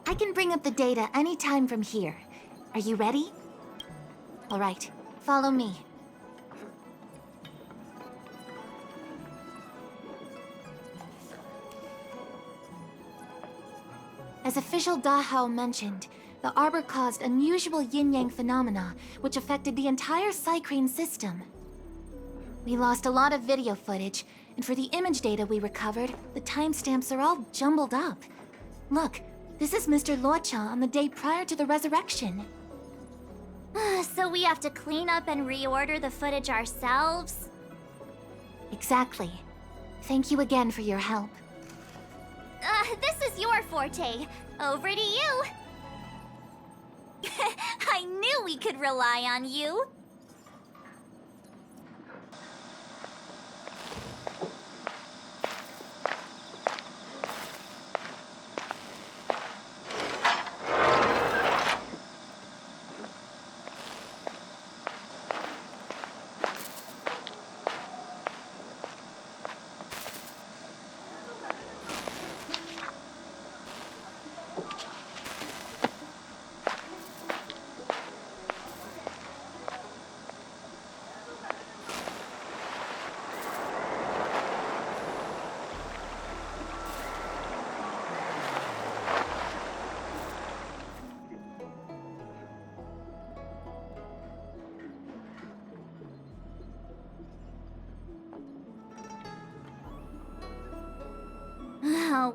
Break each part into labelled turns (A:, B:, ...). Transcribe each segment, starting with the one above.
A: I can bring up the data anytime from here. Are you ready? All right, follow me. As official Dahao mentioned, the Arbor caused unusual yin-yang phenomena, which affected the entire Cycrane system. We lost a lot of video footage, and for the image data we recovered, the timestamps are all jumbled up. Look, this is Mr. Luocha on the day prior to the resurrection.
B: So we have to clean up and reorder the footage ourselves?
A: Exactly. Thank you again for your help.
B: This is your forte. Over to you. I knew we could rely on you.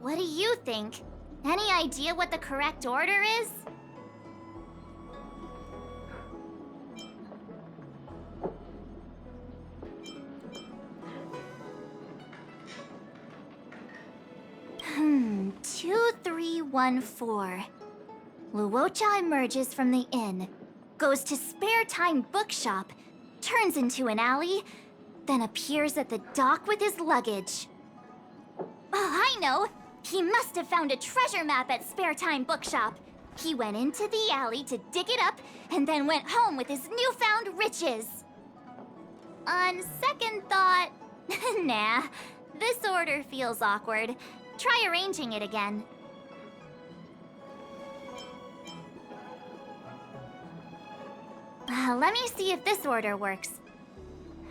B: What do you think? Any idea what the correct order is? Hmm, 2314. Luocha emerges from the inn, goes to Spare Time Bookshop, turns into an alley, then appears at the dock with his luggage. Oh, I know! He must have found a treasure map at Spare Time Bookshop. He went into the alley to dig it up, and then went home with his newfound riches. On second thought, nah, this order feels awkward. Try arranging it again. Let me see if this order works.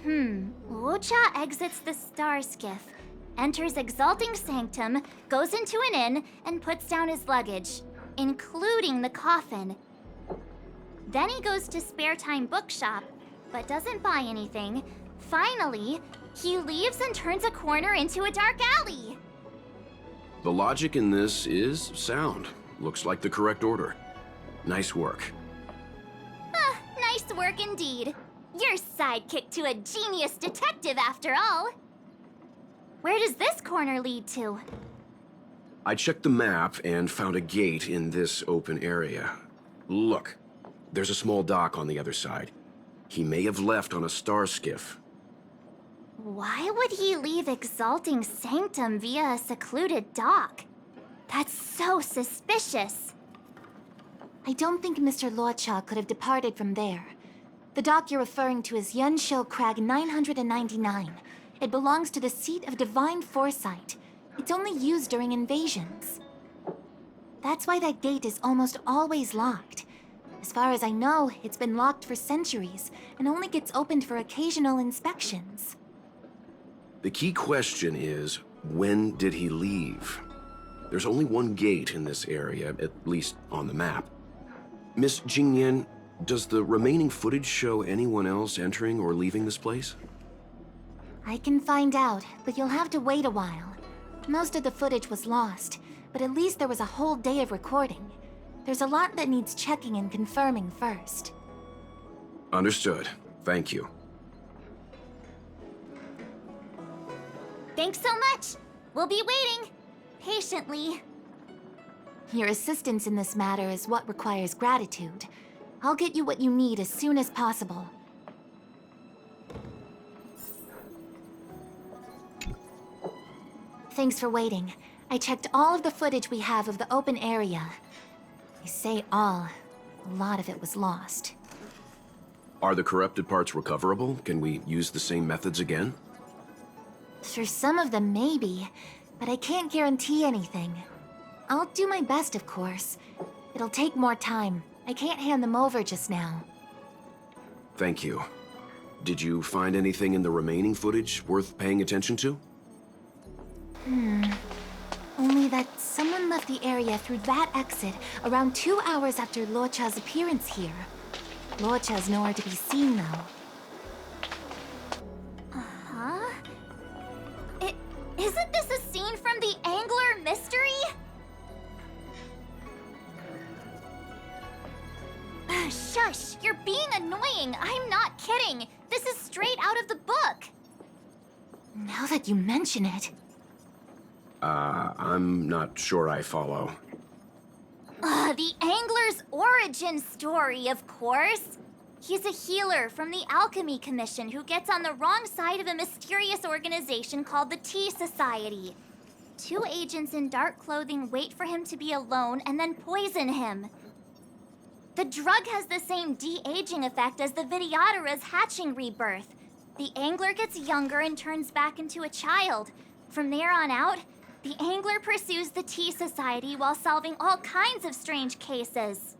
B: Luocha exits the Star Skiff, enters Exalting Sanctum, goes into an inn, and puts down his luggage, including the coffin. Then he goes to Spare Time Bookshop, but doesn't buy anything. Finally, he leaves and turns a corner into a dark alley.
C: The logic in this is sound. Looks like the correct order. Nice work.
B: Nice work indeed. You're sidekick to a genius detective after all. Where does this corner lead to?
C: I checked the map and found a gate in this open area. Look, there's a small dock on the other side. He may have left on a star skiff.
B: Why would he leave Exalting Sanctum via a secluded dock? That's so suspicious.
A: I don't think Mr. Luocha could have departed from there. The dock you're referring to is Yunshou Crag 999. It belongs to the seat of divine foresight. It's only used during invasions. That's why that gate is almost always locked. As far as I know, it's been locked for centuries and only gets opened for occasional inspections.
C: The key question is, when did he leave? There's only one gate in this area, at least on the map. Miss Jingyan, does the remaining footage show anyone else entering or leaving this place?
A: I can find out, but you'll have to wait a while. Most of the footage was lost, but at least there was a whole day of recording. There's a lot that needs checking and confirming first.
C: Understood. Thank you.
B: Thanks so much. We'll be waiting. Patiently.
A: Your assistance in this matter is what requires gratitude. I'll get you what you need as soon as possible. Thanks for waiting. I checked all of the footage we have of the open area. I say all. A lot of it was lost.
C: Are the corrupted parts recoverable? Can we use the same methods again?
A: For some of them, maybe. But I can't guarantee anything. I'll do my best, of course. It'll take more time. I can't hand them over just now.
C: Thank you. Did you find anything in the remaining footage worth paying attention to?
A: Only that someone left the area through that exit around 2 hours after Luocha's appearance here. Luocha's nowhere to be seen, though.
B: Huh? Isn't this a scene from the Angler mystery? Shush! You're being annoying! I'm not kidding! This is straight out of the book!
A: Now that you mention it...
C: I'm not sure I follow.
B: The Angler's origin story, of course! He's a healer from the Alchemy Commission who gets on the wrong side of a mysterious organization called the Tea Society. 2 agents in dark clothing wait for him to be alone and then poison him. The drug has the same de-aging effect as the Vidyadhara's hatching rebirth. The Angler gets younger and turns back into a child. From there on out, the Angler pursues the Tea Society while solving all kinds of strange cases.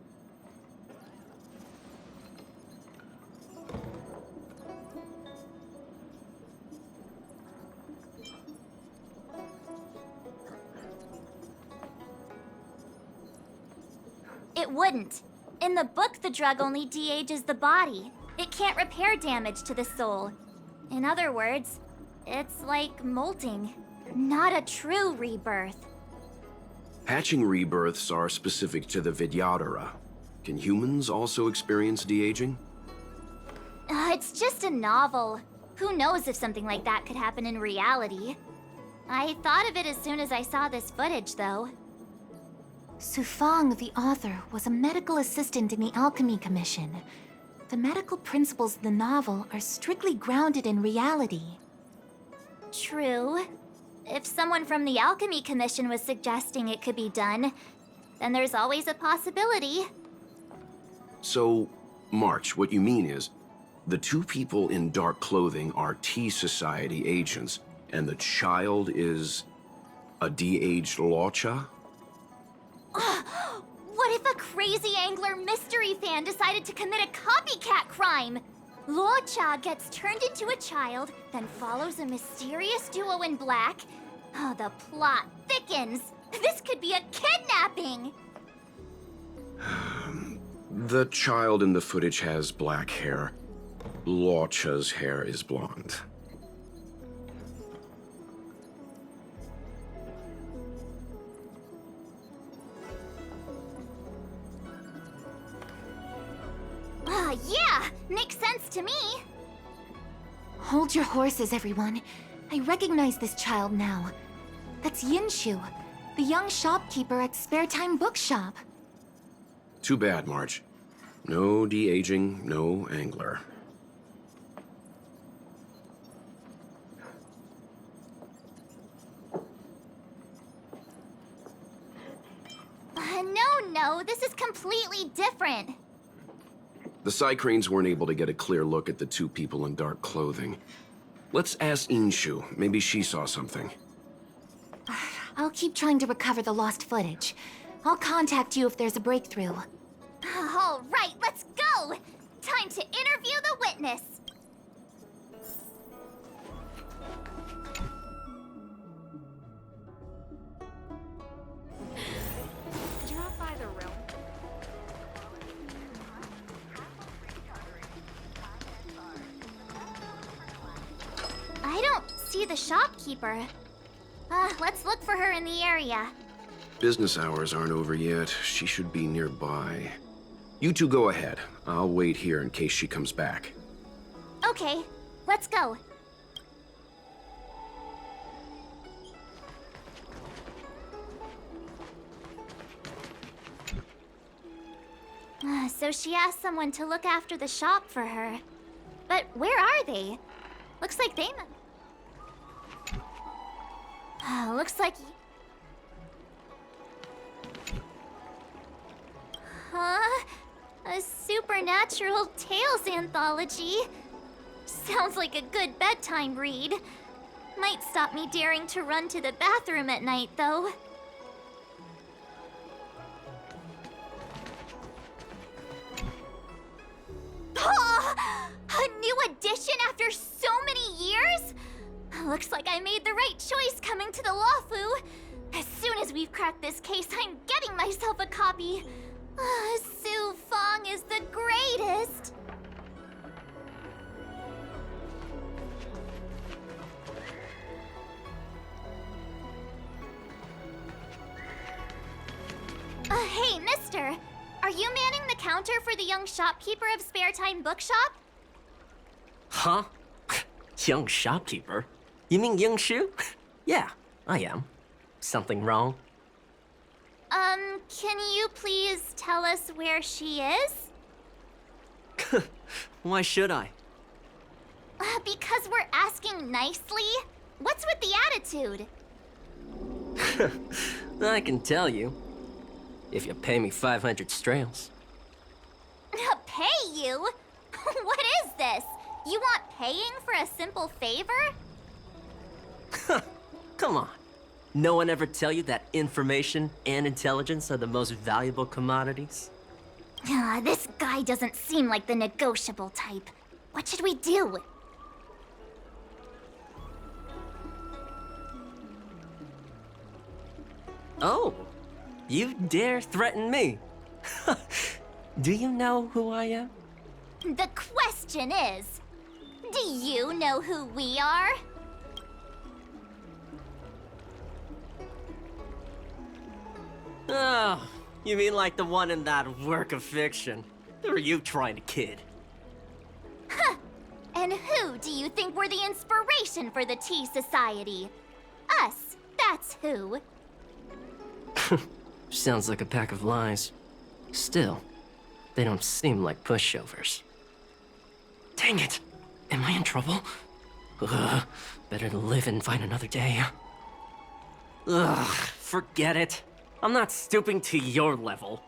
B: It wouldn't. In the book, the drug only de-ages the body. It can't repair damage to the soul. In other words, it's like molting. Not a true rebirth.
C: Hatching rebirths are specific to the Vidyadhara. Can humans also experience de-aging?
B: It's just a novel. Who knows if something like that could happen in reality? I thought of it as soon as I saw this footage, though.
A: Sufang, the author, was a medical assistant in the Alchemy Commission. The medical principles of the novel are strictly grounded in reality.
B: True. If someone from the Alchemy Commission was suggesting it could be done, then there's always a possibility.
C: So, March, what you mean is, the 2 people in dark clothing are Tea Society agents, and the child is a de-aged Luocha?
B: What if a crazy Angler mystery fan decided to commit a copycat crime? Luocha gets turned into a child, then follows a mysterious duo in black. Oh, the plot thickens. This could be a kidnapping!
C: The child in the footage has black hair. Luocha's hair is blonde.
B: Yeah! Makes sense to me!
A: Hold your horses, everyone. I recognize this child now. That's Yinshu, the young shopkeeper at Spare Time Bookshop.
C: Too bad, March. No de-aging, no Angler.
B: No, this is completely different.
C: The Psycranes weren't able to get a clear look at the 2 people in dark clothing. Let's ask Inshu. Maybe she saw something.
A: I'll keep trying to recover the lost footage. I'll contact you if there's a breakthrough.
B: All right, let's go! Time to interview the witness!
D: Drop by the room.
B: I don't see the shopkeeper. Let's look for her in the area.
C: Business hours aren't over yet. She should be nearby. You 2 go ahead. I'll wait here in case she comes back.
B: Okay, let's go. So she asked someone to look after the shop for her. But where are they? Looks like they... looks like... Huh? A supernatural tales anthology? Sounds like a good bedtime read. Might stop me daring to run to the bathroom at night, though. After so many years? Looks like I made the right choice coming to the Lawfu. As soon as we've cracked this case, I'm getting myself a copy. Su Fong is the greatest. Hey, mister. Are you manning the counter for the young shopkeeper of Spare Time Bookshop?
E: Huh? Young shopkeeper? You mean Young Shu? Yeah, I am. Something wrong?
B: Can you please tell us where she is?
E: Why should I?
B: Because we're asking nicely. What's with the attitude?
E: I can tell you. If you pay me 500 strails.
B: Pay you? What is this? You want paying for a simple favor?
E: Come on. No one ever tell you that information and intelligence are the most valuable commodities?
B: This guy doesn't seem like the negotiable type. What should we do?
E: Oh, you dare threaten me? Do you know who I am?
B: The question is, do you know who we are?
E: Oh, you mean like the one in that work of fiction? Who are you trying to kid?
B: And who do you think were the inspiration for the Tea Society? Us, that's who.
E: Sounds like a pack of lies. Still, they don't seem like pushovers. Dang it! Am I in trouble? Ugh, better to live and find another day. Ugh, forget it. I'm not stooping to your level.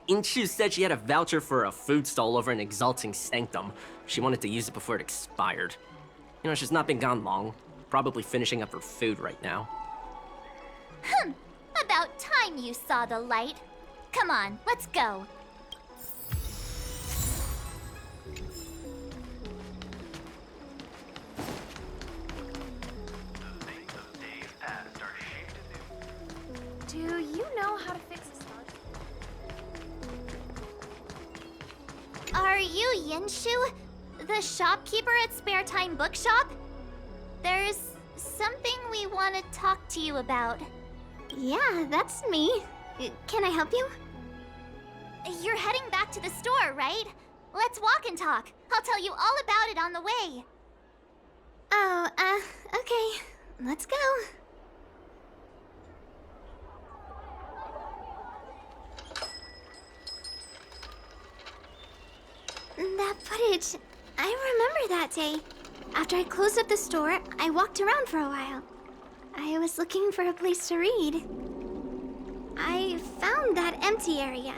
E: Inchu said she had a voucher for a food stall over in Exalting Sanctum. She wanted to use it before it expired. You know, she's not been gone long. Probably finishing up her food right now.
B: About time you saw the light. Come on, let's go.
D: Do you know how to fix a start?
B: Are you Yinshu, the shopkeeper at Spare Time Bookshop? There's something we want to talk to you about.
F: Yeah, that's me. Can I help you?
B: You're heading back to the store, right? Let's walk and talk. I'll tell you all about it on the way.
F: Oh, okay. Let's go. That footage, I remember that day. After I closed up the store, I walked around for a while. I was looking for a place to read. I found that empty area.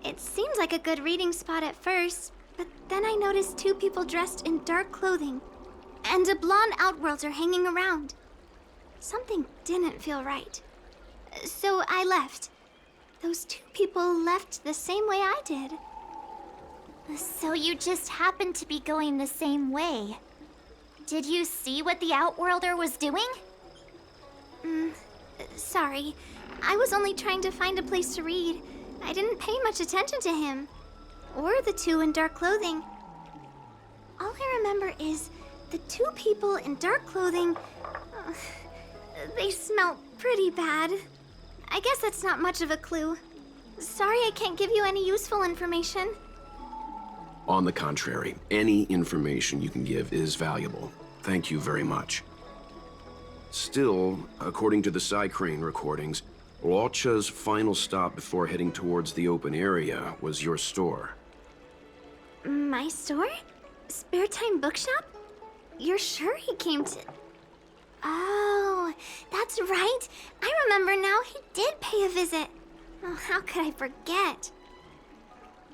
F: It seemed like a good reading spot at first, but then I noticed two people dressed in dark clothing and a blonde outworlder hanging around. Something didn't feel right. So I left. Those two people left the same way I did.
B: So you just happened to be going the same way. Did you see what the Outworlder was doing?
F: Sorry. I was only trying to find a place to read. I didn't pay much attention to him. Or the two in dark clothing. All I remember is the two people in dark clothing. They smell pretty bad. I guess that's not much of a clue. Sorry I can't give you any useful information.
C: On the contrary, any information you can give is valuable. Thank you very much. Still, according to the Psycrane recordings, Luocha's final stop before heading towards the open area was your store.
F: My store? Spare Time Bookshop? You're sure he came to... Oh, that's right. I remember now. He did pay a visit. Oh, how could I forget?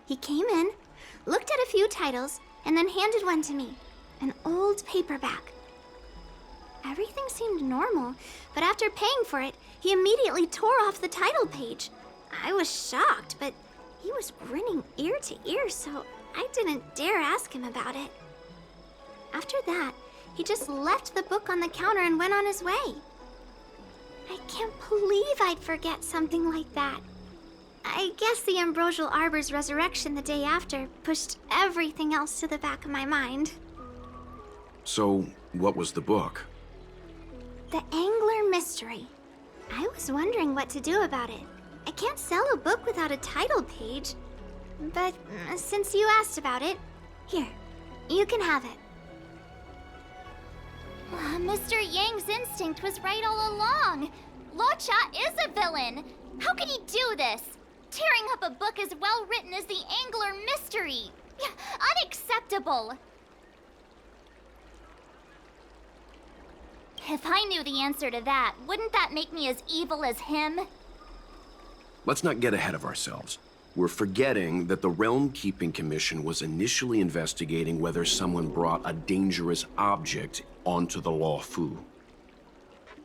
F: He came in, looked at a few titles, and then handed one to me. An old paperback. Everything seemed normal, but after paying for it, he immediately tore off the title page. I was shocked, but he was grinning ear to ear, so I didn't dare ask him about it. After that, he just left the book on the counter and went on his way. I can't believe I'd forget something like that. I guess the Ambrosial Arbor's resurrection the day after pushed everything else to the back of my mind.
C: So, what was the book?
F: The Angler Mystery. I was wondering what to do about it. I can't sell a book without a title page. But since you asked about it, here, you can have it.
B: Mr. Yang's instinct was right all along. Luocha is a villain. How could he do this? Tearing up a book as well written as the Angler Mystery. Unacceptable. If I knew the answer to that, wouldn't that make me as evil as him?
C: Let's not get ahead of ourselves. We're forgetting that the Realm Keeping Commission was initially investigating whether someone brought a dangerous object onto the Law Fu.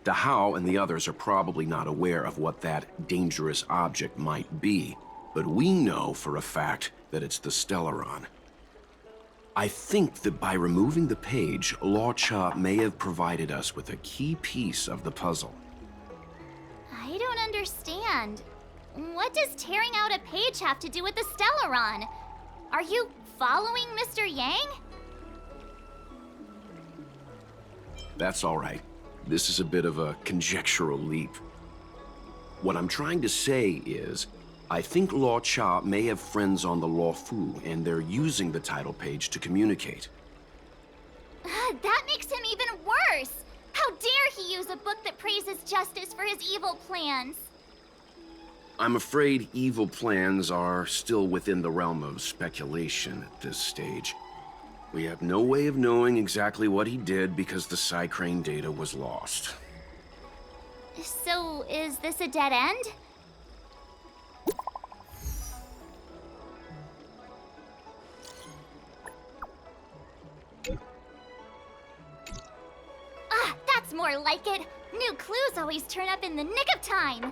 C: Dahao and the others are probably not aware of what that dangerous object might be, but we know for a fact that it's the Stellaron. I think that by removing the page, Luocha may have provided us with a key piece of the puzzle.
B: I don't understand. What does tearing out a page have to do with the Stellaron? Are you following Mr. Yang?
C: That's all right. This is a bit of a conjectural leap. What I'm trying to say is, I think Luocha may have friends on the Law Fu, and they're using the title page to communicate.
B: That makes him even worse! How dare he use a book that praises justice for his evil plans?
C: I'm afraid evil plans are still within the realm of speculation at this stage. We have no way of knowing exactly what he did because the Psycrane data was lost.
B: So, is this a dead end? Ah, that's more like it! New clues always turn up in the nick of time!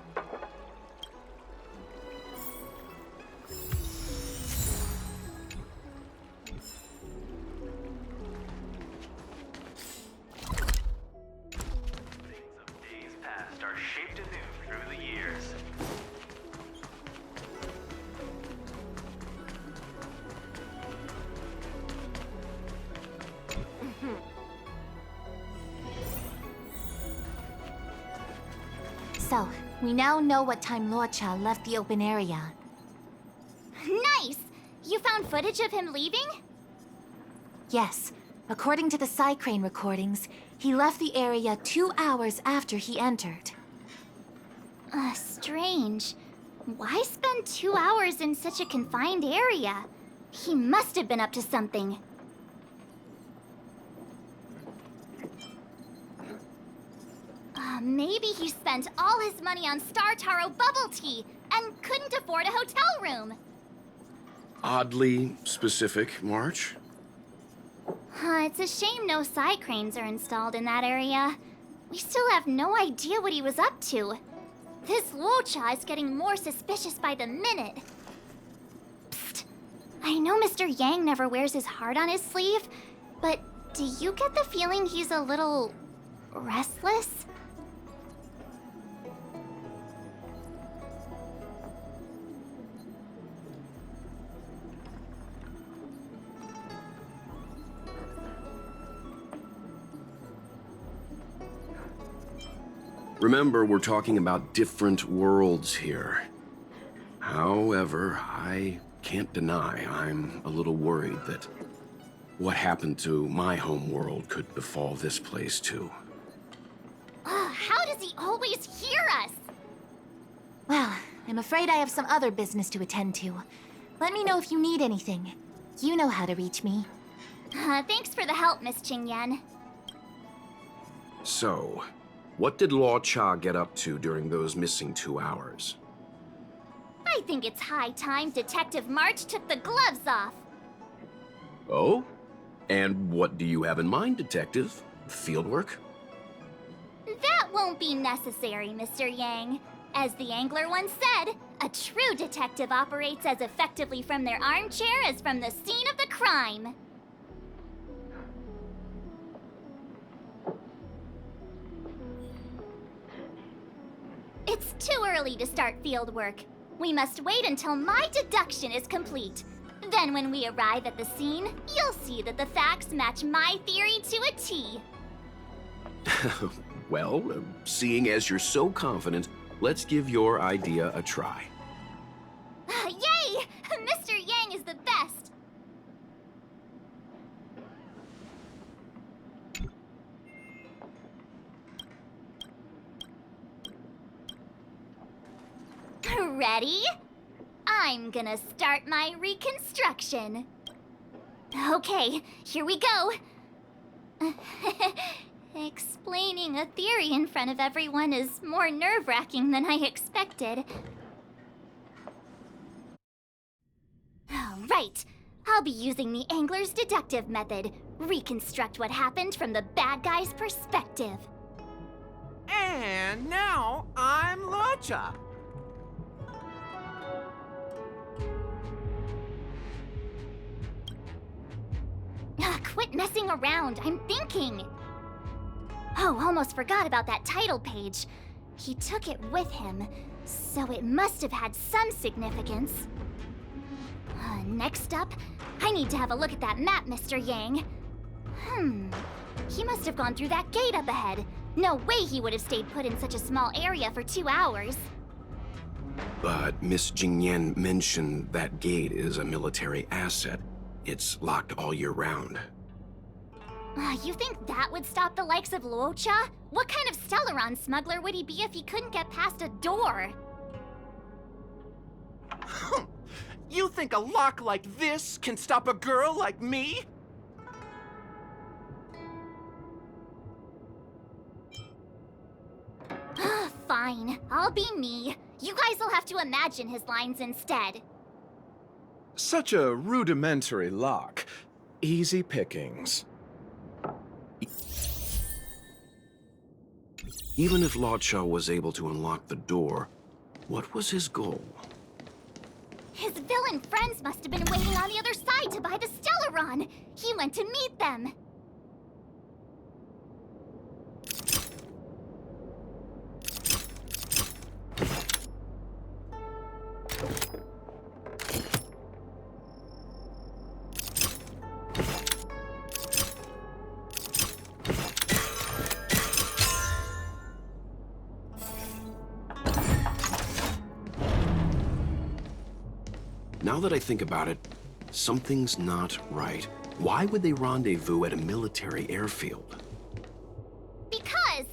A: So, we now know what time Luocha left the open area.
B: Nice! You found footage of him leaving?
A: Yes, according to the Psycrane recordings, he left the area 2 hours after he entered.
B: Strange. Why spend 2 hours in such a confined area? He must have been up to something. Maybe he spent all his money on Star Taro bubble tea and couldn't afford a hotel room.
C: Oddly specific, March.
B: It's a shame no Psycranes are installed in that area. We still have no idea what he was up to. This Luocha is getting more suspicious by the minute. Psst. I know Mr. Yang never wears his heart on his sleeve, but do you get the feeling he's a little restless?
C: Remember, we're talking about different worlds here. However, I can't deny I'm a little worried that what happened to my home world could befall this place too.
B: How does he always hear us?
A: Well, I'm afraid I have some other business to attend to. Let me know if you need anything. You know how to reach me.
B: Thanks for the help, Miss Qingyan.
C: So, what did Luocha get up to during those missing 2 hours?
B: I think it's high time Detective March took the gloves off.
C: Oh? And what do you have in mind, Detective? Fieldwork?
B: That won't be necessary, Mr. Yang. As the Angler once said, a true detective operates as effectively from their armchair as from the scene of the crime. early to start field work. We must wait until my deduction is complete. Then when we arrive at the scene, you'll see that the facts match my theory to a T.
C: Well, seeing as you're so confident, let's give your idea a try.
B: Yay! Mr. Yang is the best! Ready? I'm gonna start my reconstruction. Okay, here we go. Explaining a theory in front of everyone is more nerve-wracking than I expected. Right. I'll be using the angler's deductive method. Reconstruct what happened from the bad guy's perspective.
G: And now I'm Locha.
B: Quit messing around. I'm thinking. Oh, almost forgot about that title page. He took it with him, so it must have had some significance. Next up, I need to have a look at that map, Mr. Yang. He must have gone through that gate up ahead. No way he would have stayed put in such a small area for 2 hours.
C: But Miss Jingyan mentioned that gate is a military asset. It's locked all year round.
B: You think that would stop the likes of Luocha? What kind of Stellaron smuggler would he be if he couldn't get past a door?
G: You think a lock like this can stop a girl like me?
B: Fine, I'll be me. You guys will have to imagine his lines instead.
H: Such a rudimentary lock. Easy pickings.
C: Even if Locha was able to unlock the door, what was his goal?
B: His villain friends must have been waiting on the other side to buy the Stellaron. He went to meet them.
C: Now that I think about it, something's not right. Why would they rendezvous at a military airfield?
B: Because,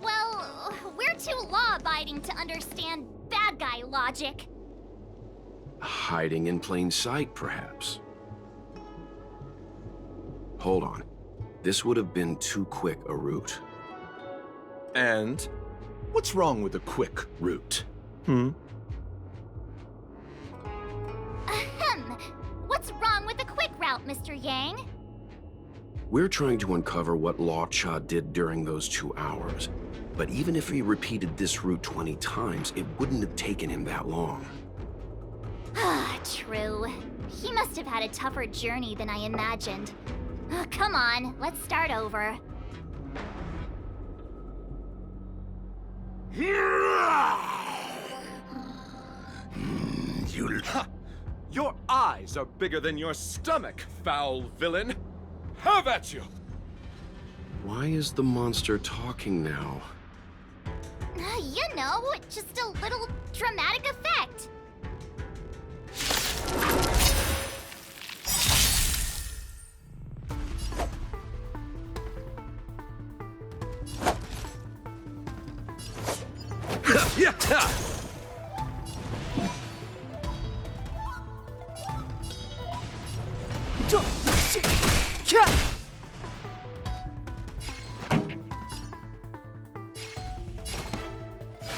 B: well, we're too law-abiding to understand bad guy logic.
C: Hiding in plain sight, perhaps. Hold on. This would have been too quick a route.
H: And what's wrong with a quick route?
B: What's wrong with the quick route, Mr. Yang?
C: We're trying to uncover what Law Cha did during those 2 hours. But even if he repeated this route 20 times, it wouldn't have taken him that long.
B: True. He must have had a tougher journey than I imagined. Come on, let's start over.
H: Your eyes are bigger than your stomach, foul villain. Have at you!
C: Why is the monster talking now?
B: You know, just a little dramatic effect.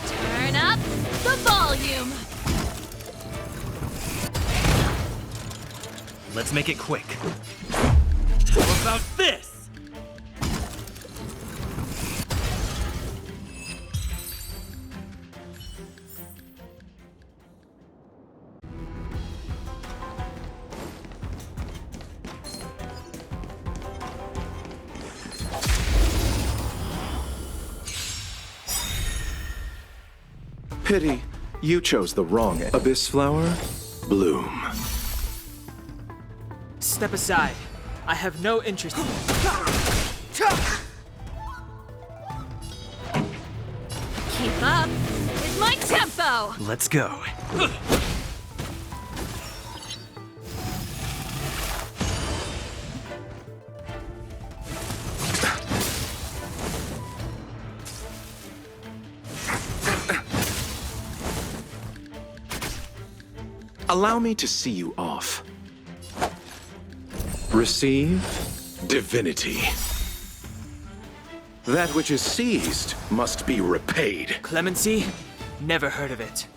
D: Turn up the volume.
I: Let's make it quick. What about this?
J: Pity, you chose the wrong abyss flower. Bloom.
K: Step aside. I have no interest in
L: Keep up with my tempo!
K: Let's go.
J: Allow me to see you off. Receive divinity. That which is seized must be repaid.
K: Clemency? Never heard of it.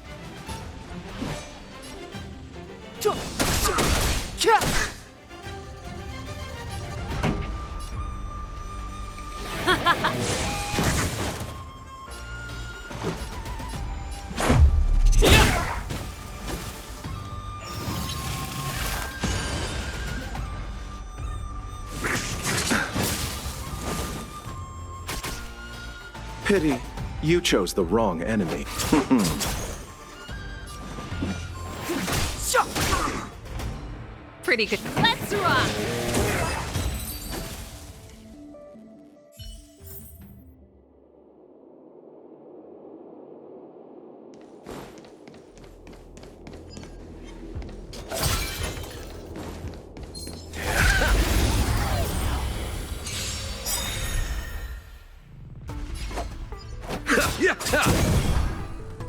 J: Pity, you chose the wrong enemy.
L: Pretty good. Let's rock!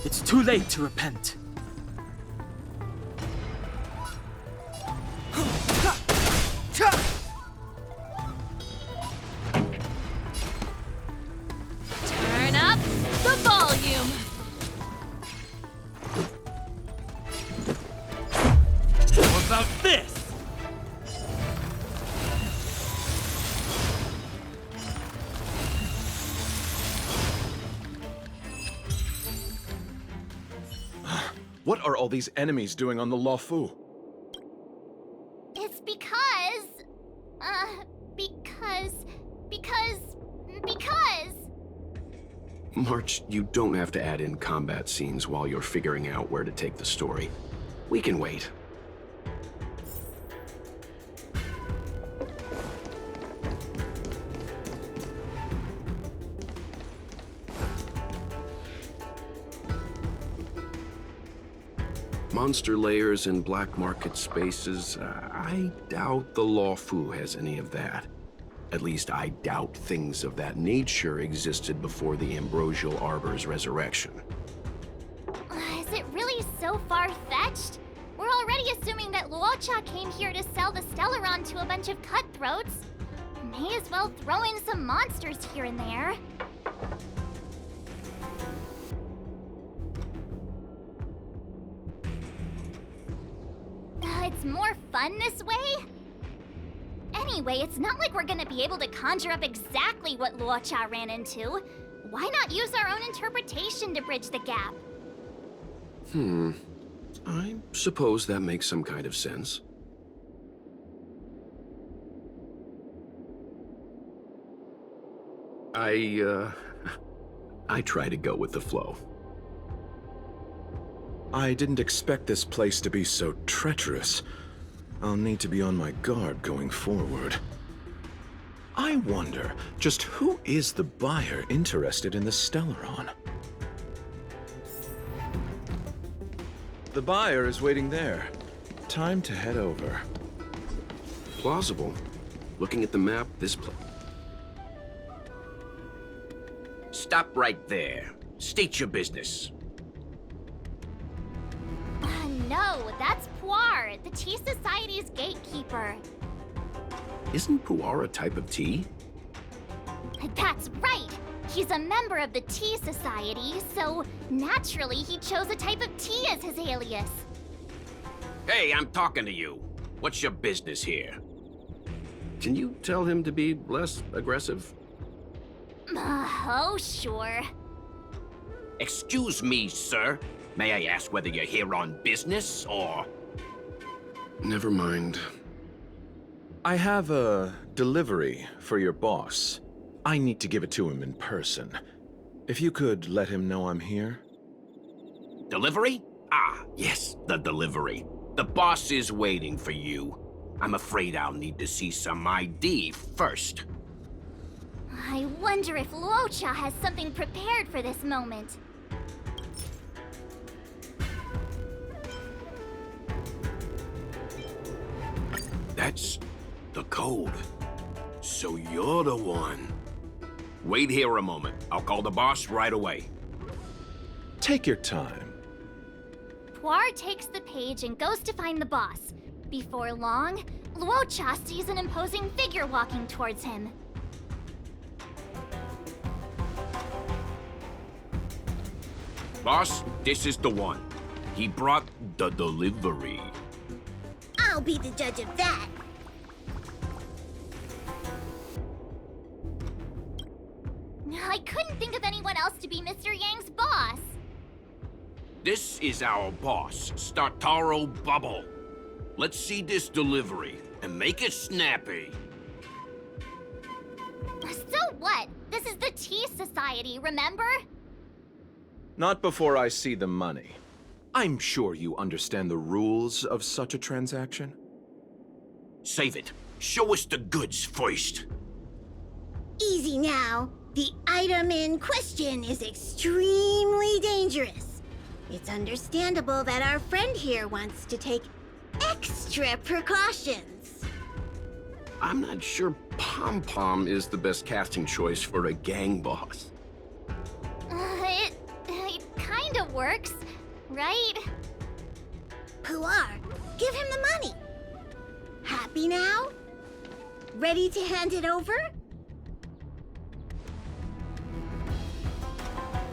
K: It's too late to repent.
L: Turn up the volume!
I: How about this?
H: What are all these enemies doing on the Luofu?
B: It's because.
C: March, you don't have to add in combat scenes while you're figuring out where to take the story. We can wait. Monster layers and black market spaces, I doubt the Luofu has any of that. At least I doubt things of that nature existed before the Ambrosial Arbor's resurrection.
B: Is it really so far-fetched? We're already assuming that Luocha came here to sell the Stellaron to a bunch of cutthroats. May as well throw in some monsters here and there. It's more fun this way? Anyway, it's not like we're gonna be able to conjure up exactly what Luocha ran into. Why not use our own interpretation to bridge the gap?
C: I suppose that makes some kind of sense. I try to go with the flow.
J: I didn't expect this place to be so treacherous. I'll need to be on my guard going forward. I wonder, just who is the buyer interested in the Stellaron? The buyer is waiting there. Time to head over.
C: Plausible. Looking at the map, this place.
M: Stop right there. State your business.
B: No, that's Puar, the Tea Society's gatekeeper.
C: Isn't pu'ar a type of tea?
B: That's right! He's a member of the Tea Society, so naturally he chose a type of tea as his alias.
M: Hey, I'm talking to you. What's your business here?
C: Can you tell him to be less aggressive?
B: Oh, sure.
M: Excuse me, sir. May I ask whether you're here on business, or...
C: Never mind.
J: I have a delivery for your boss. I need to give it to him in person. If you could let him know I'm here.
M: Delivery? Ah, yes, the delivery. The boss is waiting for you. I'm afraid I'll need to see some ID first.
B: I wonder if Luocha has something prepared for this moment.
C: That's the code. So you're the one. Wait here a moment. I'll call the boss right away.
J: Take your time.
B: Puar takes the page and goes to find the boss. Before long, Luocha sees an imposing figure walking towards him.
C: Boss, this is the one. He brought the delivery.
F: I'll be the judge of that.
B: I couldn't think of anyone else to be Mr. Yang's boss.
C: This is our boss, Startaro Bubble. Let's see this delivery and make it snappy.
B: So what? This is the Tea Society, remember?
J: Not before I see the money. I'm sure you understand the rules of such a transaction.
C: Save it. Show us the goods first.
F: Easy now. The item in question is extremely dangerous. It's understandable that our friend here wants to take extra precautions.
C: I'm not sure Pom Pom is the best casting choice for a gang boss.
B: It kinda works, right?
F: Puar, give him the money. Happy now? Ready to hand it over?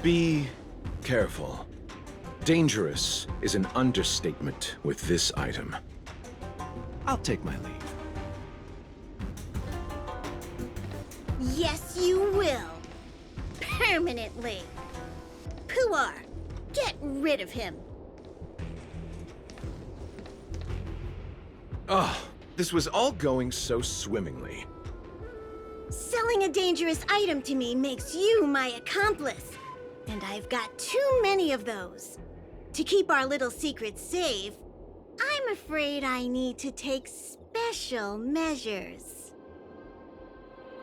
J: Be careful. Dangerous is an understatement with this item. I'll take my leave.
F: Yes, you will. Permanently. Puar, get rid of him.
J: Oh, this was all going so swimmingly.
F: Selling a dangerous item to me makes you my accomplice. And I've got too many of those. To keep our little secret safe, I'm afraid I need to take special measures.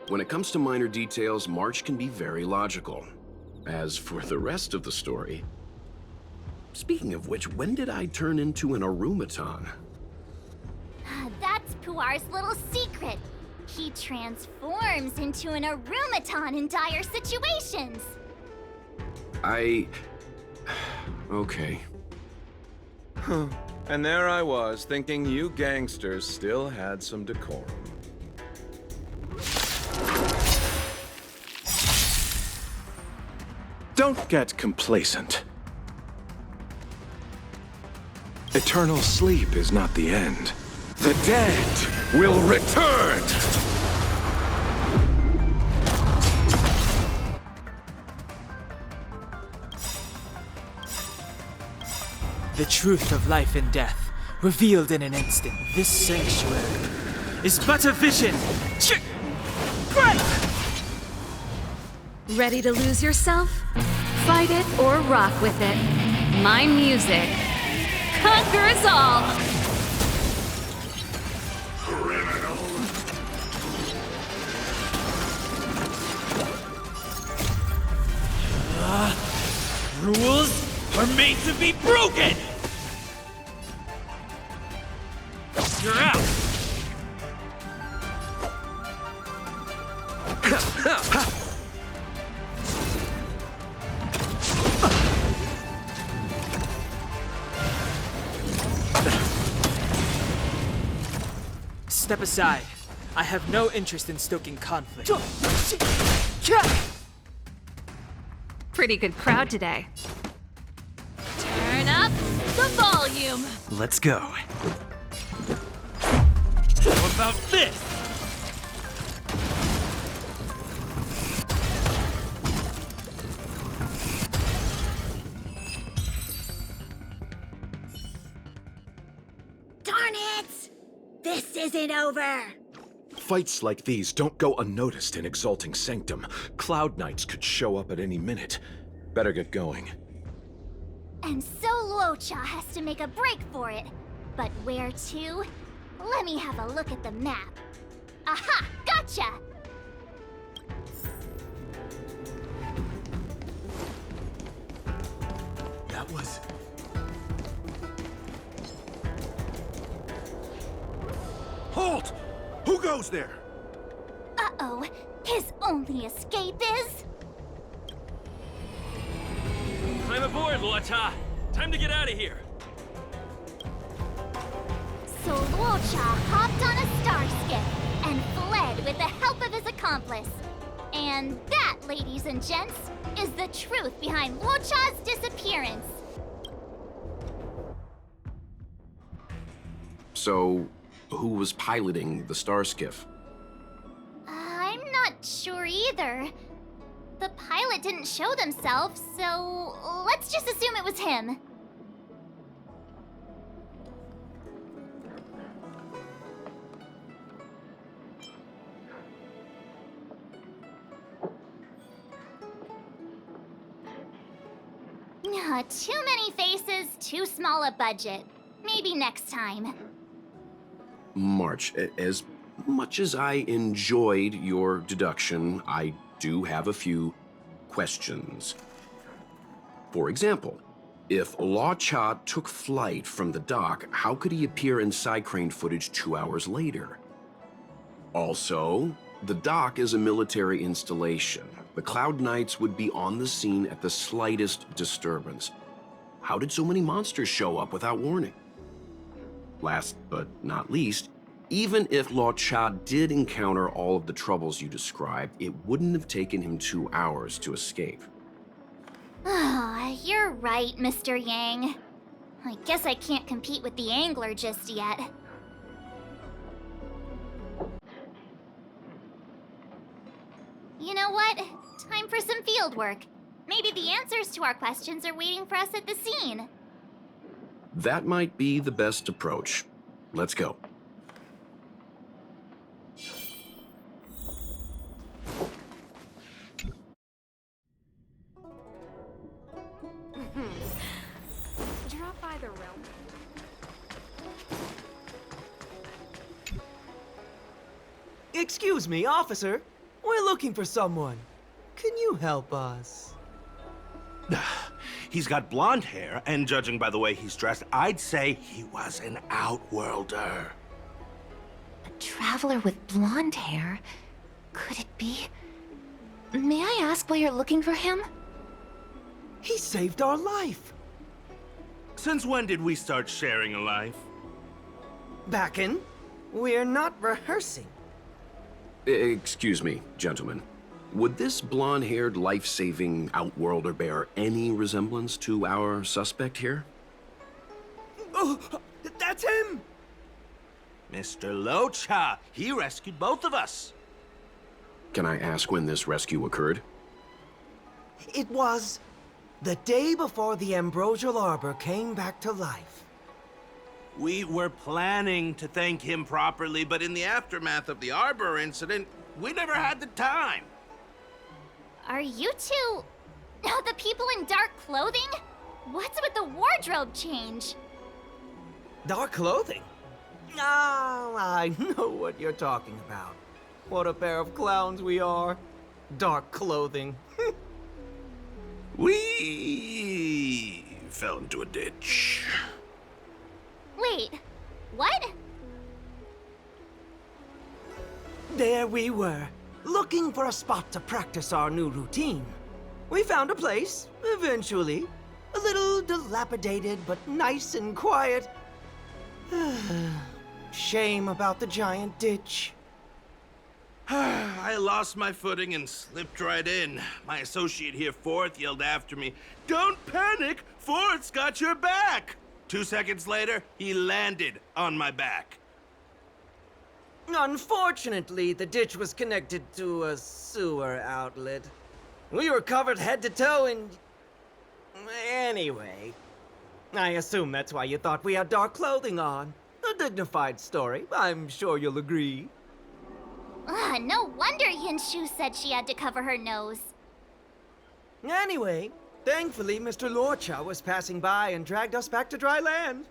C: When it comes to minor details, March can be very logical. As for the rest of the story... Speaking of which, when did I turn into an Arumaton?
B: That's Puar's little secret. He transforms into an Arumaton in dire situations.
C: Okay.
J: Huh. And there I was, thinking you gangsters still had some decorum. Don't get complacent. Eternal sleep is not the end. The dead will return!
K: The truth of life and death, revealed in an instant. This sanctuary is but a vision. Break!
L: Ready to lose yourself? Fight it or rock with it. My music conquers all!
I: Rules are made to be broken! You're out!
K: Step aside. I have no interest in stoking conflict.
L: Pretty good crowd today. Turn up the volume!
I: Let's go. How about this?
F: Darn it! This isn't over!
J: Fights like these don't go unnoticed in Exalting Sanctum. Cloud Knights could show up at any minute. Better get going.
B: And so Luocha has to make a break for it. But where to? Let me have a look at the map. Aha! Gotcha!
I: That was...
H: Halt! Who goes there?
B: Uh-oh. His only escape is...
I: Climb aboard, Luocha! Time to get out of here!
B: So Luocha hopped on a star skiff and fled with the help of his accomplice. And that, ladies and gents, is the truth behind Luocha's disappearance.
C: So, who was piloting the star skiff?
B: I'm not sure either. The pilot didn't show themselves, so let's just assume it was him. Too many faces, too small a budget. Maybe next time.
C: March, as much as I enjoyed your deduction, I do have a few questions. For example, if Law Cha took flight from the dock, how could he appear in side crane footage 2 hours later? Also, the dock is a military installation. The Cloud Knights would be on the scene at the slightest disturbance. How did so many monsters show up without warning? Last but not least, even if Law Cha did encounter all of the troubles you described, it wouldn't have taken him 2 hours to escape.
B: You're right, Mr. Yang. I guess I can't compete with the angler just yet. You know what? Time for some field work. Maybe the answers to our questions are waiting for us at the scene.
C: That might be the best approach. Let's go.
D: Drop by the realm.
N: Excuse me, officer. We're looking for someone. Can you help us?
O: He's got blonde hair, and judging by the way he's dressed, I'd say he was an outworlder.
A: A traveler with blonde hair? Could it be? May I ask why you're looking for him?
N: He saved our life.
O: Since when did we start sharing a life?
N: Backen, we're not rehearsing.
C: Excuse me, gentlemen. Would this blonde-haired, life-saving outworlder bear any resemblance to our suspect here?
N: Oh, that's him!
O: Mr. Luocha, he rescued both of us.
C: Can I ask when this rescue occurred?
N: It was the day before the Ambrosial Arbor came back to life.
O: We were planning to thank him properly, but in the aftermath of the Arbor incident, we never had the time.
B: Are you two... the people in dark clothing? What's with the wardrobe change?
N: Dark clothing? Ah, I know what you're talking about. What a pair of clowns we are. Dark clothing.
C: We fell into a ditch.
B: Wait, what?
N: There we were, looking for a spot to practice our new routine. We found a place, eventually. A little dilapidated, but nice and quiet. Shame about the giant ditch.
O: I lost my footing and slipped right in. My associate here, Fourth, yelled after me, "Don't panic! Fourth's got your back!" 2 seconds later, he landed on my back.
N: Unfortunately, the ditch was connected to a sewer outlet. We were covered head to toe in... Anyway, I assume that's why you thought we had dark clothing on. A dignified story, I'm sure you'll agree.
B: No wonder Yinshu said she had to cover her nose.
N: Anyway, Thankfully, Mr. Lorcha was passing by and dragged us back to dry land.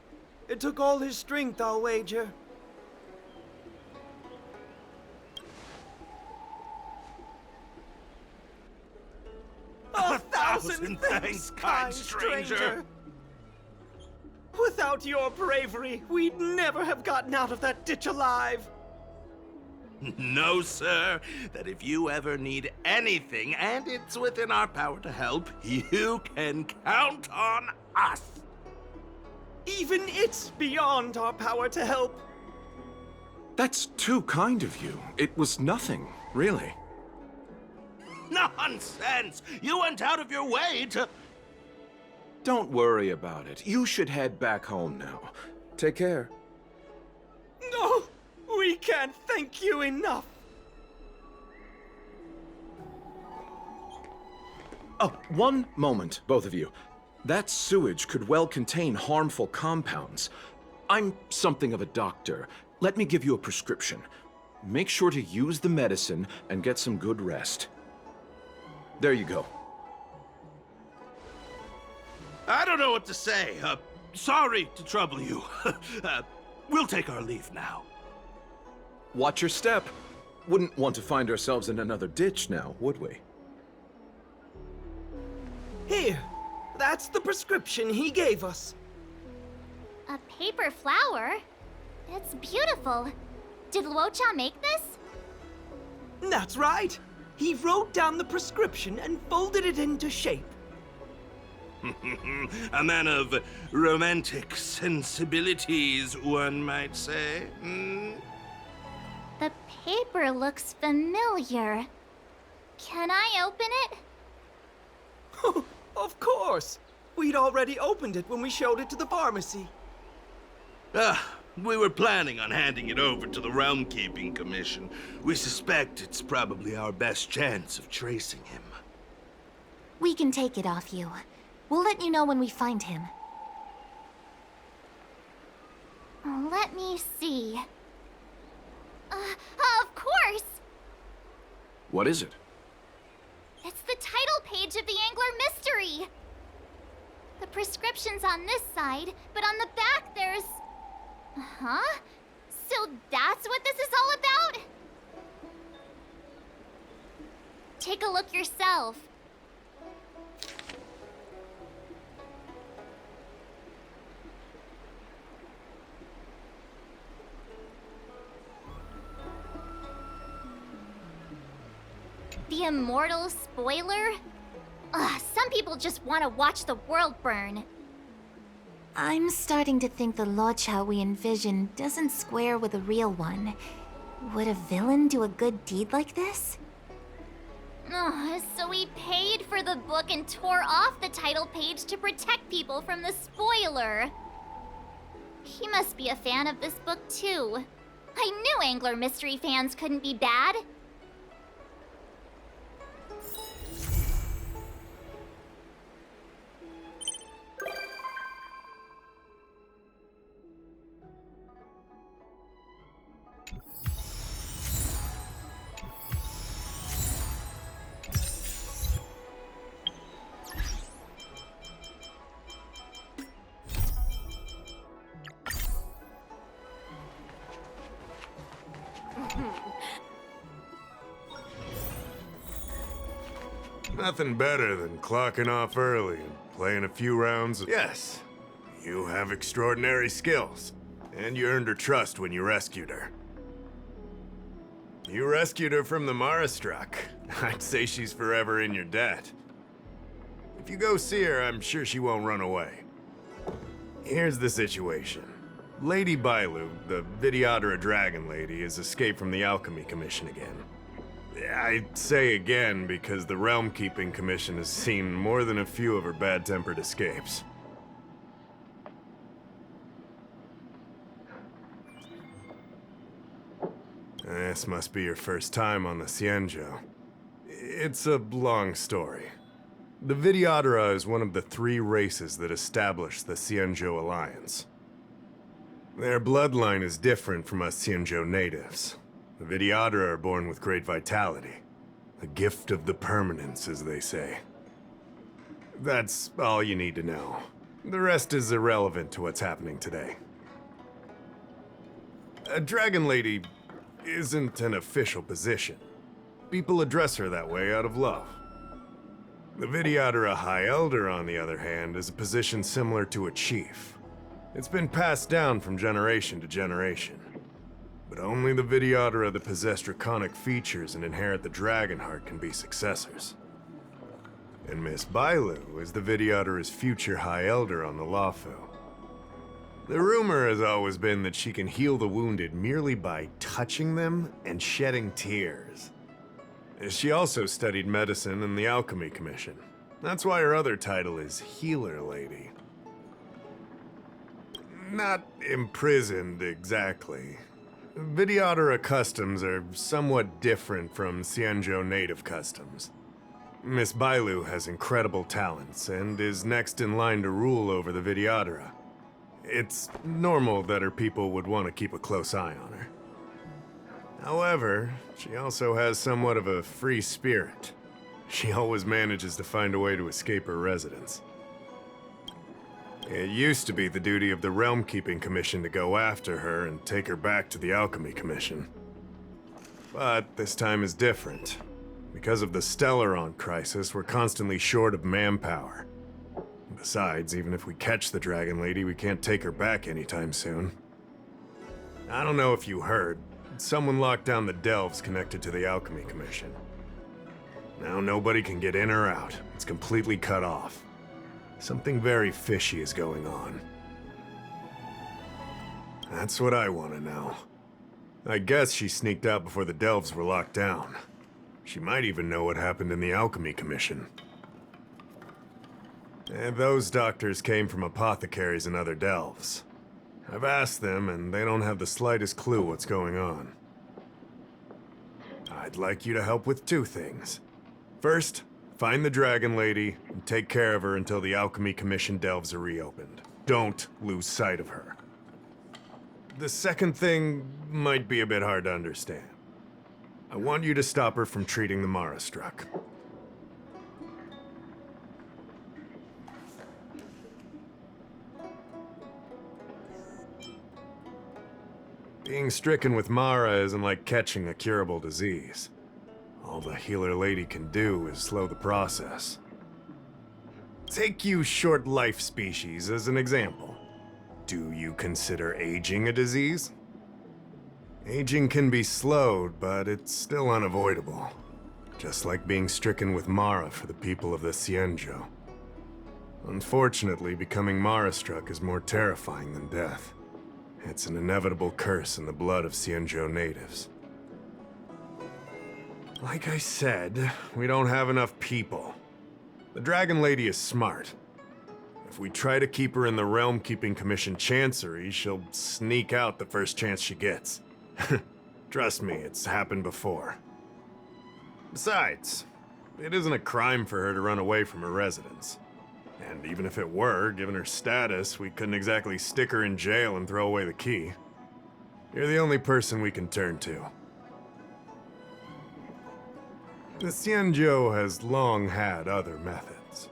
N: It took all his strength, I'll wager. A thousand thanks, kind stranger. Without your bravery, we'd never have gotten out of that ditch alive.
O: No, sir. That if you ever need anything, and it's within our power to help, you can count on us.
N: Even it's beyond our power to help.
J: That's too kind of you. It was nothing, really.
O: Nonsense! You went out of your way to...
J: Don't worry about it. You should head back home now. Take care.
N: No! We can't thank you enough!
J: Oh, one moment, both of you. That sewage could well contain harmful compounds. I'm something of a doctor. Let me give you a prescription. Make sure to use the medicine and get some good rest. There you go.
O: I don't know what to say. Sorry to trouble you. We'll take our leave now.
J: Watch your step. Wouldn't want to find ourselves in another ditch now, would we?
N: Here, that's the prescription he gave us.
B: A paper flower? It's beautiful. Did Luocha make this?
N: That's right. He wrote down the prescription and folded it into shape.
O: A man of romantic sensibilities, one might say.
B: The paper looks familiar. Can I open it?
N: Of course. We'd already opened it when we showed it to the pharmacy.
O: We were planning on handing it over to the Realm Keeping Commission. We suspect it's probably our best chance of tracing him.
A: We can take it off you. We'll let you know when we find him.
B: Let me see. Of course!
C: What is it?
B: It's the title page of the Angler Mystery! The prescription's on this side, but on the back there's... Huh? So that's what this is all about? Take a look yourself. The immortal spoiler? Ugh, some people just want to watch the world burn.
A: I'm starting to think the Luocha we envision doesn't square with a real one. Would a villain do a good deed like this?
B: Ugh, so he paid for the book and tore off the title page to protect people from the spoiler. He must be a fan of this book too. I knew Angler Mystery fans couldn't be bad.
P: Nothing better than clocking off early and playing a few rounds. Yes, you have extraordinary skills, and you earned her trust when you rescued her. You rescued her from the Marastruck. I'd say she's forever in your debt. If you go see her, I'm sure she won't run away. Here's the situation. Lady Bailu, the Vidyadhara Dragon Lady, has escaped from the Alchemy Commission again. I say again because the Realm Keeping Commission has seen more than a few of her bad-tempered escapes. This must be your first time on the Xianzhou. It's a long story. The Vidyadhara is one of the 3 races that established the Xianzhou Alliance. Their bloodline is different from us Xianzhou natives. The Vidyadhara are born with great vitality. A gift of the permanence, as they say. That's all you need to know. The rest is irrelevant to what's happening today. A Dragon Lady isn't an official position. People address her that way out of love. The Vidyadhara High Elder, on the other hand, is a position similar to a chief. It's been passed down from generation to generation. But only the Vidyadhara that possess draconic features and inherit the dragon heart can be successors. And Miss Bailu is the Vidyadhara's future High Elder on the Lafu. The rumor has always been that she can heal the wounded merely by touching them and shedding tears. She also studied medicine in the Alchemy Commission. That's why her other title is Healer Lady. Not imprisoned, exactly. Vidyadhara customs are somewhat different from Xianzhou native customs. Miss Bailu has incredible talents and is next in line to rule over the Vidyadhara. It's normal that her people would want to keep a close eye on her. However, she also has somewhat of a free spirit. She always manages to find a way to escape her residence. It used to be the duty of the Realm Keeping Commission to go after her and take her back to the Alchemy Commission. But this time is different. Because of the Stellaron crisis, we're constantly short of manpower. Besides, even if we catch the Dragon Lady, we can't take her back anytime soon. I don't know if you heard, someone locked down the delves connected to the Alchemy Commission. Now nobody can get in or out. It's completely cut off. Something very fishy is going on. That's what I want to know. I guess she sneaked out before the delves were locked down. She might even know what happened in the Alchemy Commission. And those doctors came from apothecaries and other delves. I've asked them, and they don't have the slightest clue what's going on. I'd like you to help with two things. First, find the Dragon Lady and take care of her until the Alchemy Commission delves are reopened. Don't lose sight of her. The second thing might be a bit hard to understand. I want you to stop her from treating the Mara struck. Being stricken with Mara isn't like catching a curable disease. All the Healer Lady can do is slow the process. Take you short life species as an example. Do you consider aging a disease? Aging can be slowed, but it's still unavoidable. Just like being stricken with Mara for the people of the Xianzhou. Unfortunately, becoming Mara-struck is more terrifying than death. It's an inevitable curse in the blood of Xianzhou natives. Like I said, we don't have enough people. The Dragon Lady is smart. If we try to keep her in the Realm Keeping Commission Chancery, she'll sneak out the first chance she gets. Trust me, it's happened before. Besides, it isn't a crime for her to run away from her residence. And even if it were, given her status, we couldn't exactly stick her in jail and throw away the key. You're the only person we can turn to. The Xianzhou has long had other methods.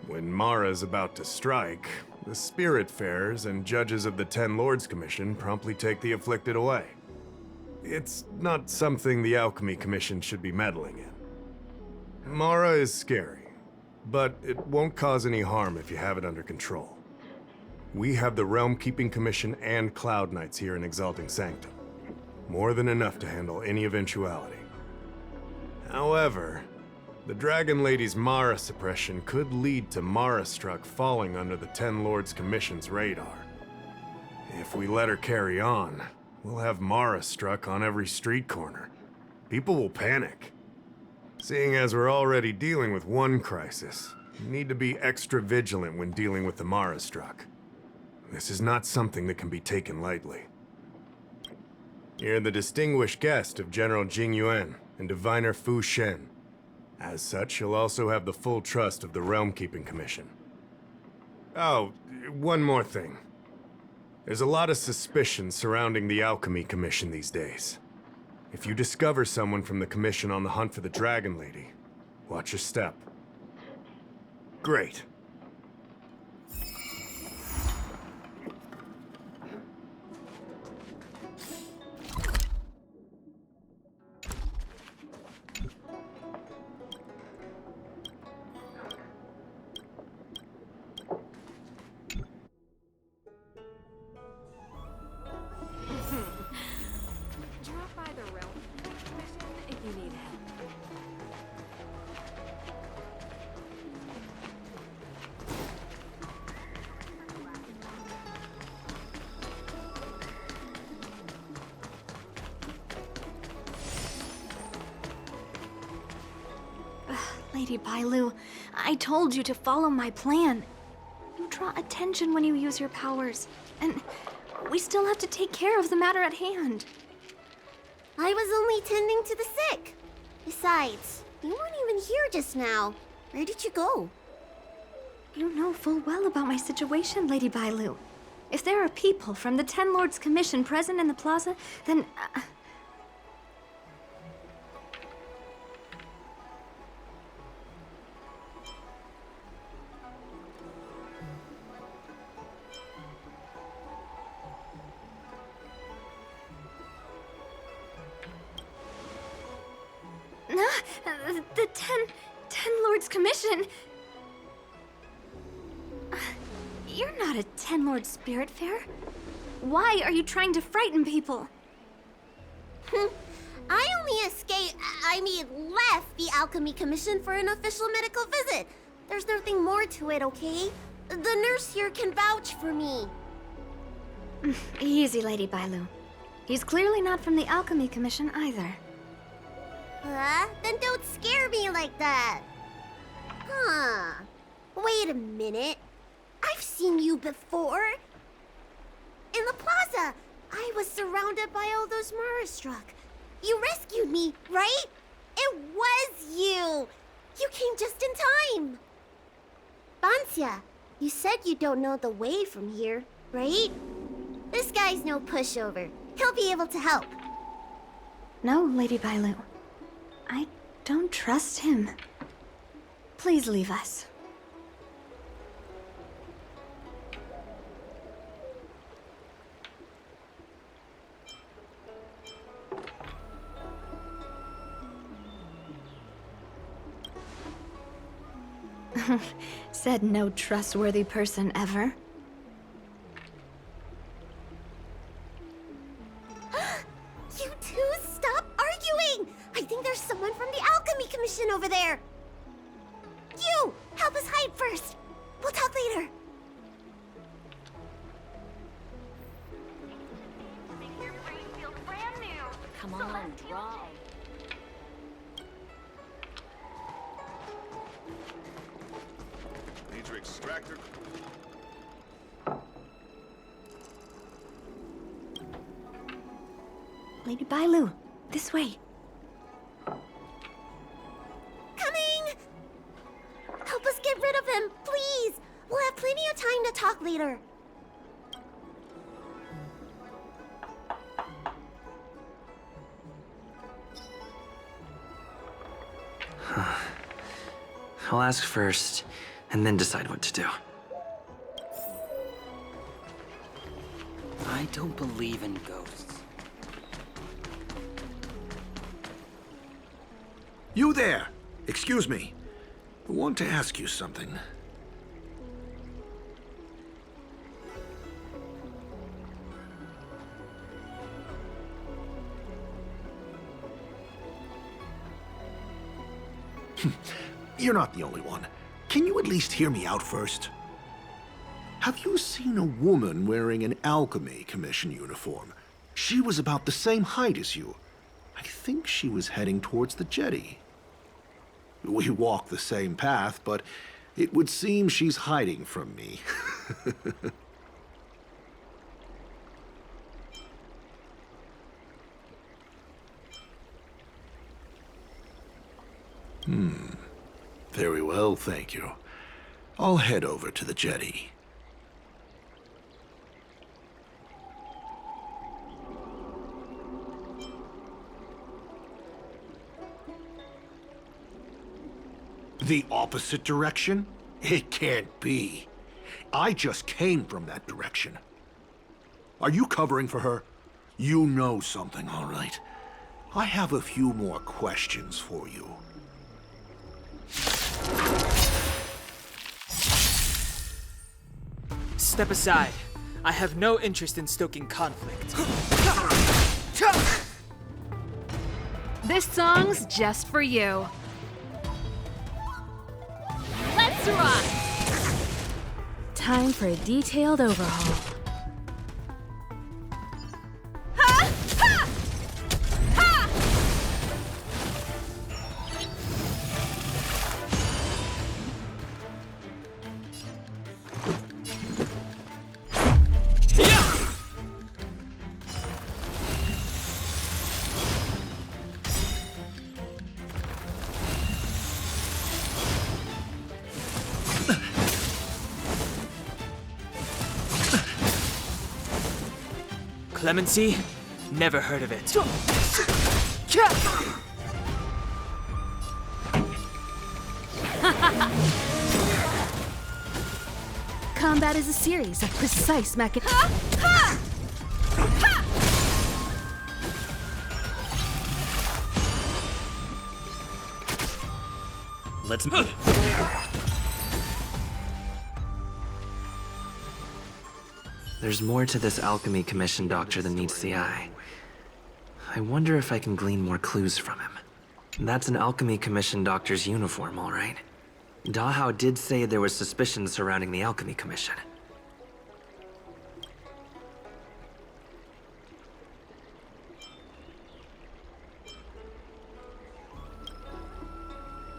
P: When Mara's about to strike, the Spiritfarers and judges of the Ten Lords Commission promptly take the afflicted away. It's not something the Alchemy Commission should be meddling in. Mara is scary, but it won't cause any harm if you have it under control. We have the Realm Keeping Commission and Cloud Knights here in Exalting Sanctum. More than enough to handle any eventuality. However, the Dragon Lady's Mara suppression could lead to Mara-struck falling under the Ten Lords Commission's radar. If we let her carry on, we'll have Mara-struck on every street corner. People will panic. Seeing as we're already dealing with one crisis, we need to be extra vigilant when dealing with the Mara-struck. This is not something that can be taken lightly. You're the distinguished guest of General Jing Yuan and Diviner Fu Shen. As such, you'll also have the full trust of the Realm Keeping Commission. Oh, one more thing. There's a lot of suspicion surrounding the Alchemy Commission these days. If you discover someone from the Commission on the hunt for the Dragon Lady, watch your step. Great.
D: Drop by the realm if you need help.
F: Lady Bailu, I told you to follow my plan. You draw attention when you use your powers, and we still have to take care of the matter at hand.
Q: I was only tending to the sick. Besides, you weren't even here just now. Where did you go?
F: You know full well about my situation, Lady Bailu. If there are people from the Ten Lords Commission present in the plaza, then... the Ten Lords Commission? You're not a Ten Lord Spirit Fair. Why are you trying to frighten people?
Q: I only left the Alchemy Commission for an official medical visit. There's nothing more to it, okay? The nurse here can vouch for me.
F: Easy, Lady Bailu. He's clearly not from the Alchemy Commission either.
Q: Then don't scare me like that. Huh. Wait a minute. I've seen you before. In the plaza. I was surrounded by all those Marastruck. You rescued me, right? It was you. You came just in time. Bancia, you said you don't know the way from here, right? This guy's no pushover. He'll be able to help.
F: No, Lady Bailu. I don't trust him. Please leave us. Said no trustworthy person ever.
Q: You two, stop arguing! I think there's someone from the Alchemy Commission over there. You! Help us hide first. We'll talk later.
L: Come on, draw.
H: Major extractor.
F: Lady Bailu, this way.
Q: Coming! Help us get rid of him, please! We'll have plenty of time to talk later.
R: I'll ask first, and then decide what to do.
E: I don't believe in ghosts.
C: You there! Excuse me. I want to ask you something. You're not the only one. Can you at least hear me out first? Have you seen a woman wearing an Alchemy Commission uniform? She was about the same height as you. I think she was heading towards the jetty. We walk the same path, but it would seem she's hiding from me. Very well, thank you. I'll head over to the jetty. The opposite direction?
I: It can't be. I just came from that direction. Are you covering for her? You know something, all right. I have a few more questions for you.
K: Step aside. I have no interest in stoking conflict.
L: This song's just for you. Let's rock! Time for a detailed overhaul.
K: Clemency? Never heard of it.
L: Combat is a series of precise
R: Let's There's more to this alchemy commission doctor than meets the eye. I wonder if I can glean more clues from him. That's an alchemy commission doctor's uniform, all right. Dahao did say there was suspicion surrounding the alchemy commission.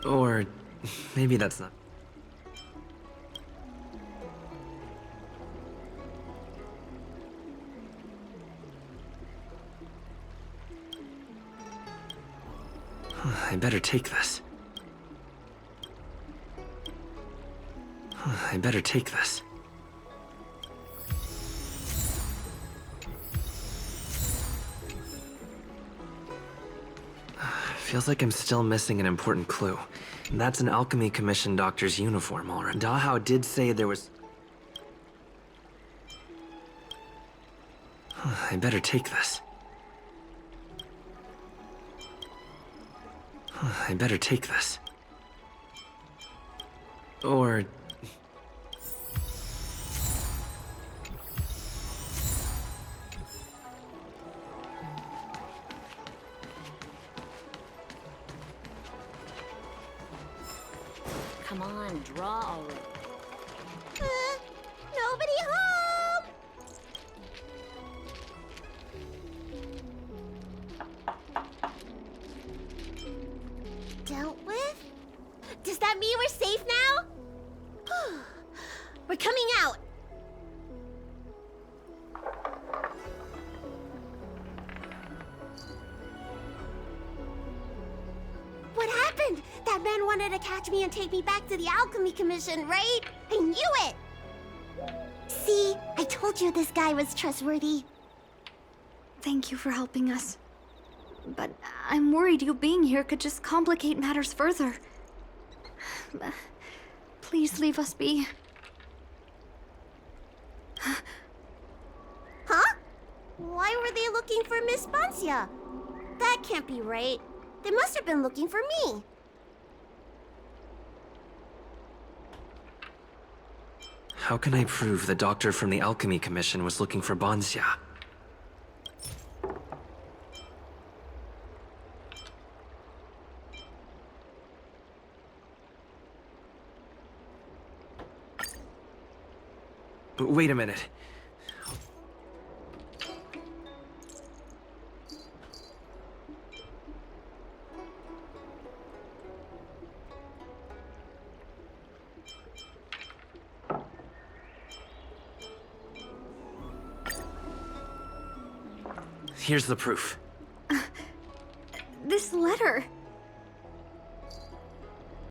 R: Or maybe that's not. I better take this. I better take this. Feels like I'm still missing an important clue. That's an alchemy commission doctor's uniform, all right. Dahao did say there was... I better take this. I better take this. Or...
S: Come on, draw already.
Q: Nobody home! Dealt with? Does that mean we're safe now? We're coming out. What happened? That man wanted to catch me and take me back to the Alchemy Commission, right? I knew it! See? I told you this guy was trustworthy.
D: Thank you for helping us. But I'm worried you being here could just complicate matters further. Please leave us be.
Q: Huh? Why were they looking for Miss Bancia? That can't be right. They must have been looking for me.
R: How can I prove the doctor from the Alchemy Commission was looking for Bancia? But wait a minute. Here's the proof.
D: This letter.